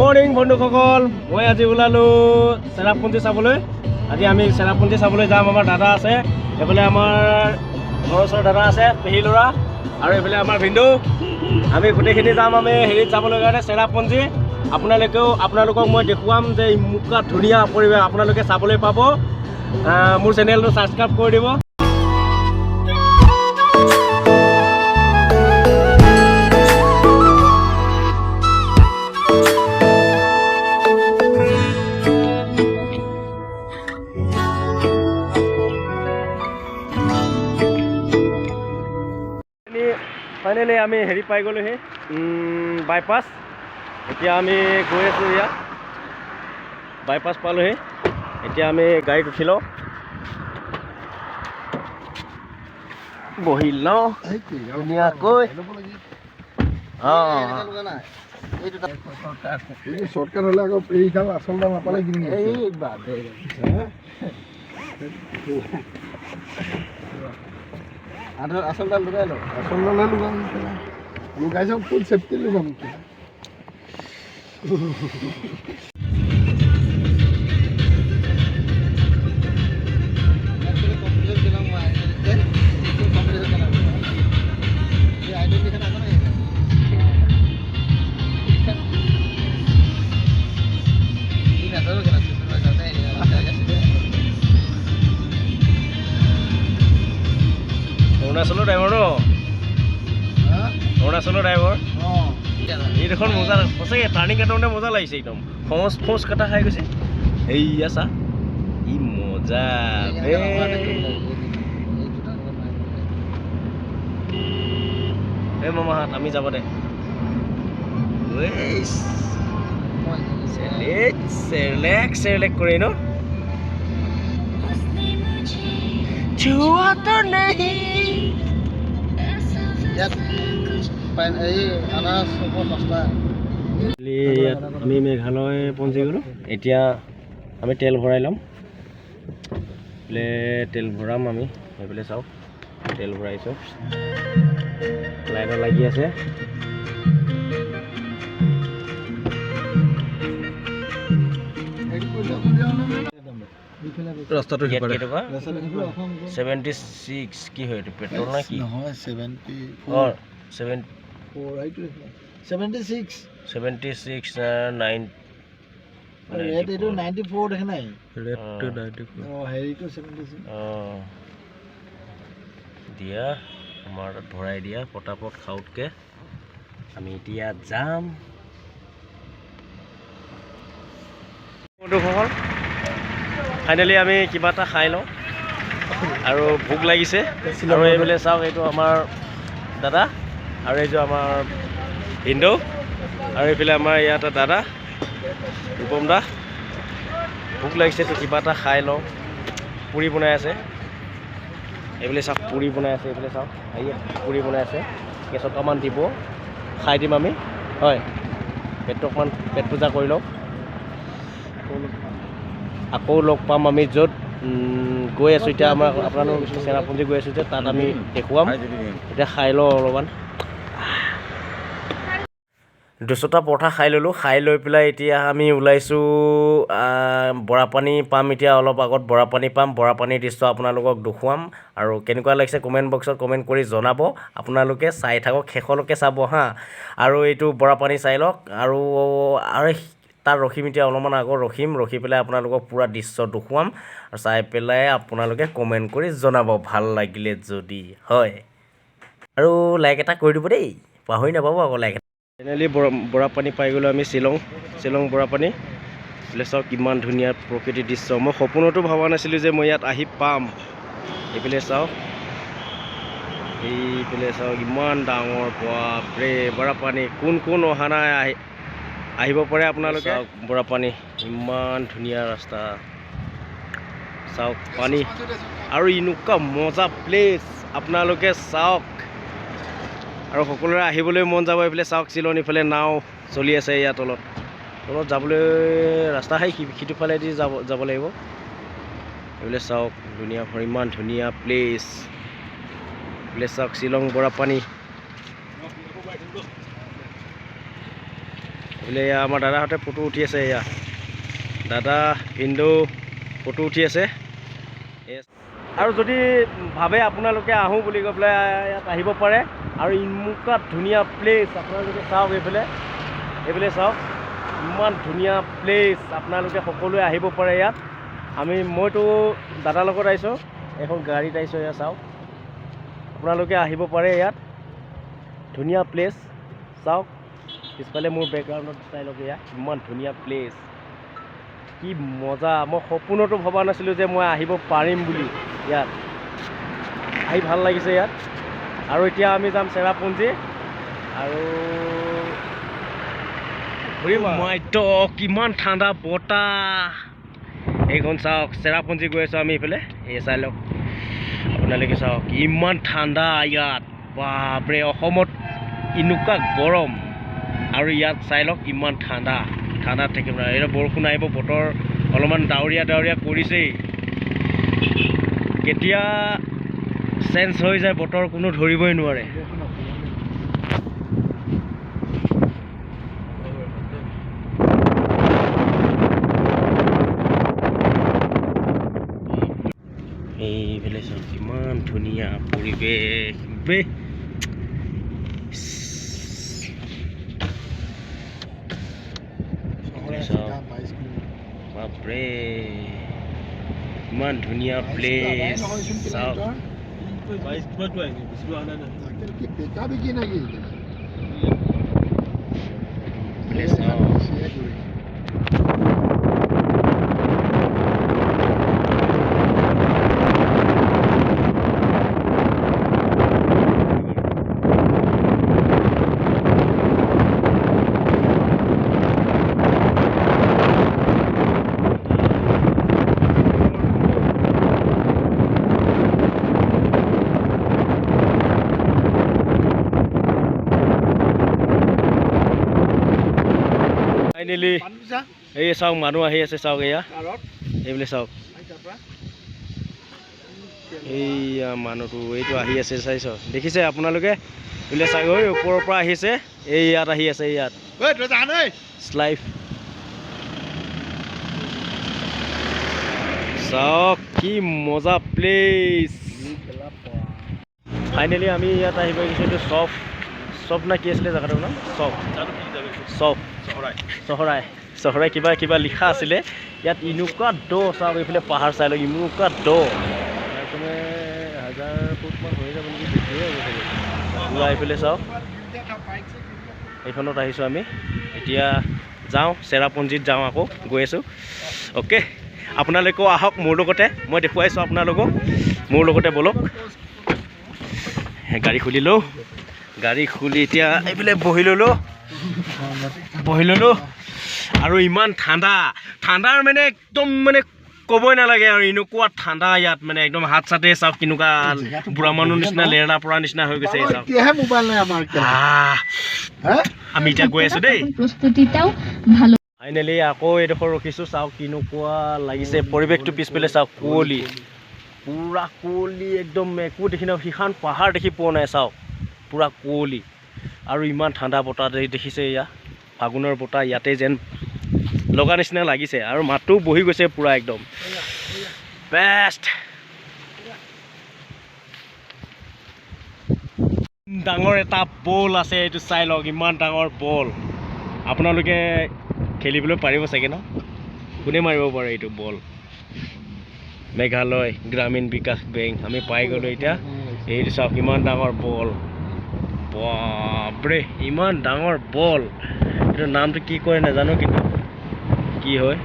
Morning বন্ধুসকল, মই আজি ওলালোঁ চেৰাপুঞ্জি চাবলৈ। আজি আমি চেৰাপুঞ্জি চাবলৈ যাম। আমাৰ দাদা আছে, এইফালে আমাৰ ঘৰৰ ওচৰৰ দাদা আছে, পেহী ল'ৰা, আৰু এইফালে আমাৰ ভিনদেউ। আমি গোটেইখিনি যাম আমি হেৰিত যাবলৈ কাৰণে চেৰাপুঞ্জি। আপোনালোকক মই দেখুৱাম যে ইমুকা ধুনীয়া পৰিৱেশ আপোনালোকে চাবলৈ পাব। মোৰ চেনেলটো ছাবস্ক্ৰাইব কৰি দিব। ফাইনেলি আমি হেৰি পাই গ'লোহি, বাইপাছ। এতিয়া আমি গৈ আছোঁ ইয়াত, বাইপাছ পালোহি। এতিয়া আমি গাড়ীত উঠি লওঁ, বহি লওঁ ধুনীয়াকৈ। শ্বৰ্টকাট হ'লে আকৌ এইডাল আচল দাম নাপালে কিনি আচল দাল লগাই লওঁ, আচল দালে লগাম লগাই যাওঁ, ফুল চেফটি লগাম। অৰুণাচলৰ ড্ৰাইভাৰ ন, অৰুণাচলৰ ড্ৰাইভাৰ। এই দেখোন মজা সঁচাকৈ, টাৰ্ণিং কাটাওঁতে মজা লাগিছে, একদম ফোঁচ কাটা খাই গৈছে। এইয়া চা, ই মজা বে মামাহাত। আমি যাব দে, চেৰলেক কৰি ন। আমি মেঘালয় পঞ্চি গ'লোঁ। এতিয়া আমি তেল ভৰাই ল'ম, তেল ভৰাম আমি। সেইফালে চাওক, তেল ভৰাইছোঁ, লাইনত লাগি আছে। ৰাস্তাটো 76 কি হয় এইটো, পেট্ৰল নে কি? নহয়, 76 9 এইটো 94 দেখে নাই, ৰেটটো 94। হেৰিটো 76। দিয়া আমাৰ তাত ভৰাই দিয়া পটাপট খাওঁতকৈ। আমি এতিয়া যাম বন্ধুসকল। ফাইনেলি আমি কিবা এটা খাই লওঁ, আৰু ভোক লাগিছে। আৰু এইফালে চাওক, এইটো আমাৰ দাদা, আৰু এইটো আমাৰ ভিনদেউ, আৰু এইফালে আমাৰ ইয়াতে দাদা ৰূপম দা। ভোক লাগিছেতো, কিবা এটা খাই লওঁ। পুৰি বনাই আছে, এইফালে চাওক পুৰি বনাই আছে, এইফালে চাওক পুৰি বনাই আছে। কেছত অকণমান দিব, খাই দিম আমি। হয়, পেটটো অকণমান পেট পূজা কৰি লওঁ। আকৌ লগ পাম আমি য'ত গৈ আছোঁ। এতিয়া আমাৰ আপোনালোক চেৰাপুঞ্জি গৈ আছোঁ যে, তাত আমি দেখুৱাম। এতিয়া খাই লওঁ অলপমান। 200টা পৰঠা খাই ল'লোঁ। খাই লৈ পেলাই এতিয়া আমি ওলাইছোঁ বৰাপানী পাম। এতিয়া অলপ আগত বৰাপানী পাম। বৰাপানীৰ দৃশ্য আপোনালোকক দেখুৱাম, আৰু কেনেকুৱা লাগিছে কমেণ্ট বক্সত কমেণ্ট কৰি জনাব। আপোনালোকে চাই থাকক, শেষলৈকে চাব হা। আৰু এইটো বৰাপানী চাই লওক, আৰু তাত ৰখিম। এতিয়া অলপমান আগত ৰখি পেলাই আপোনালোকক পূৰা দৃশ্য দেখুৱাম, আৰু চাই পেলাই আপোনালোকে কমেণ্ট কৰি জনাব ভাল লাগিলে যদি। হয়, আৰু লাইক এটা কৰি দিব দেই, পাহৰি নাপাব আকৌ লাইক এটা। ফাইনেলি বৰাপানী পাই গ'লোঁ আমি, শ্বিলং বৰাপানী। এইফালে চাওক কিমান ধুনীয়া প্ৰকৃতিৰ দৃশ্য। মই সপোনতো ভবা নাছিলোঁ যে মই ইয়াত আহি পাম। এইফালে চাওক, ইমান ডাঙৰ বাপৰে বৰাপানী। কোন অহা নাই, আহিব পাৰে আপোনালোকে। বৰাপানী ইমান ধুনীয়া ৰাস্তা, চাওক পানী, আৰু এনেকুৱা মজা প্লেচ আপোনালোকে চাওক। আৰু সকলোৰে আহিবলৈ মন যাব। এইফালে চাওক শ্বিলং, ইফালে নাও চলি আছে। ইয়াৰ তলত যাবলৈ ৰাস্তা খাই সিটো ফালেদি যাব লাগিব। এইফালে চাওক ধুনীয়া, ইমান ধুনীয়া প্লেচ। এইফালে চাওক শ্বিলং বৰাপানী। বোলে আমাৰ দাদাহঁতে ফটো উঠি আছে। এয়া দাদা ভিনদেউ ফটো উঠি আছে। আৰু যদি ভাবে আপোনালোকে আহোঁ বুলি কৈ পেলাই ইয়াত আহিব পাৰে। আৰু ইমান ধুনীয়া প্লেচ আপোনালোকে চাওক, এইফালে চাওক, ইমান ধুনীয়া প্লেচ। আপোনালোকে সকলোৱে আহিব পাৰে ইয়াত। মইতো দাদাৰ লগত আহিছোঁ, এখন গাড়ীত আহিছোঁ। এয়া চাওক, আপোনালোকে আহিব পাৰে ইয়াত, ধুনীয়া প্লেচ। চাওক পিছফালে মোৰ বেকগ্ৰাউণ্ডত চাই লওক, এয়া ইমান ধুনীয়া প্লেচ, কি মজা। মই সপোনতো ভবা নাছিলোঁ যে মই আহিব পাৰিম বুলি। ইয়াত আহি ভাল লাগিছে ইয়াত। আৰু এতিয়া আমি যাম চেৰাপুঞ্জী আৰু কিমান ঠাণ্ডা বতাহ। এইখন চাওক, চেৰাপুঞ্জী গৈ আছোঁ আমি এইফালে। এই চাই লওক আপোনালোকে, চাওক ইমান ঠাণ্ডা ইয়াত। বাপৰে, অসমত এনেকুৱা গৰম আৰু ইয়াত চাই লওক ইমান ঠাণ্ডা। ঠাণ্ডাত থাকিব নোৱাৰে। এতিয়া বৰষুণ আহিব, বতৰ অলপমান ডাৱৰীয়া কৰিছেই। কেতিয়া চেঞ্জ হৈ যায় বতৰ কোনো ধৰিবই নোৱাৰে। এইফালে চাওক কিমান ধুনীয়া পৰিৱেশ বে। বাপৰে, ইমান ধুনীয়া প্লেচ। চাওক ফাইনেলি এই চাওক মানুহ আহি আছে। চাওক এয়া, এইবোলে চাওক, এইয়া মানুহটো এইটো আহি আছে, চাইছ দেখিছে আপোনালোকে? বোলে চাওক, ঐ ওপৰৰ পৰা আহিছে, এই ইয়াত আহি আছে। ইয়াত শ্লাইফ চাওক, কি মজা প্লেচ। ফাইনেলি আমি ইয়াত আহি পাই গৈছোঁ। এইটো চব না কি আছিলে জেগাটোৰ নাম? চহৰাই কিবা লিখা আছিলে ইয়াত। এনেকুৱা দ, চাওক এইফালে পাহাৰ চাই লওক, এনেকুৱা দ। তুমি 1000 ফুটমান হৈ যাব নেকি, বেছিয়ে হ'ব চাগে। পুৰা এইফালে চাওক, এইখনত আহিছোঁ আমি। এতিয়া যাওঁ চেৰাপুঞ্জীত যাওঁ, আকৌ গৈ আছোঁ। অ'কে, আপোনালোকেও আহক মোৰ লগতে, মই দেখুৱাইছোঁ আপোনালোকক। মোৰ লগতে ব'লক। গাড়ী খুলি এতিয়া এইফালে বহি ল'লোঁ। আৰু ইমান ঠাণ্ডাৰ মানে একদম মানে ক'বই নালাগে আৰু এনেকুৱা ঠাণ্ডা ইয়াত। মানে একদম হাত চাতে চাওক কেনেকুৱা বুঢ়া মানুহ নিচিনা লেৰেলা পৰা নিচিনা হৈ গৈছে। আমি এতিয়া গৈ আছোঁ দেই। ফাইনেলি আকৌ এইডোখৰ ৰখিছোঁ। চাওক কেনেকুৱা লাগিছে পৰিৱেশটো। পিছফালে চাওক, পুৰা কুঁৱলী, একদম একো দেখি নাপাওঁ। সিখন পাহাৰ দেখি পোৱা নাই। চাওক পুৰা কুঁৱলী আৰু ইমান ঠাণ্ডা বতাহ দেখিছে। এয়া ফাগুনৰ বতাহ ইয়াতে যেন লগা নিচিনা লাগিছে। আৰু মাতটোও বহি গৈছে পুৰা একদম বেষ্ট। ডাঙৰ এটা বল আছে, এইটো চাই লওক, ইমান ডাঙৰ বল। আপোনালোকে খেলিবলৈ পাৰিব চাগে ন? কোনে মাৰিব পাৰে এইটো বল? মেঘালয় গ্ৰামীণ বিকাশ বেংক আমি পাই গ'লোঁ এতিয়া। এইটো চাওক ইমান ডাঙৰ বল। বাপৰে, ইমান ডাঙৰ বল। এইটো নামটো কি কয় নাজানো, কিন্তু কি হয়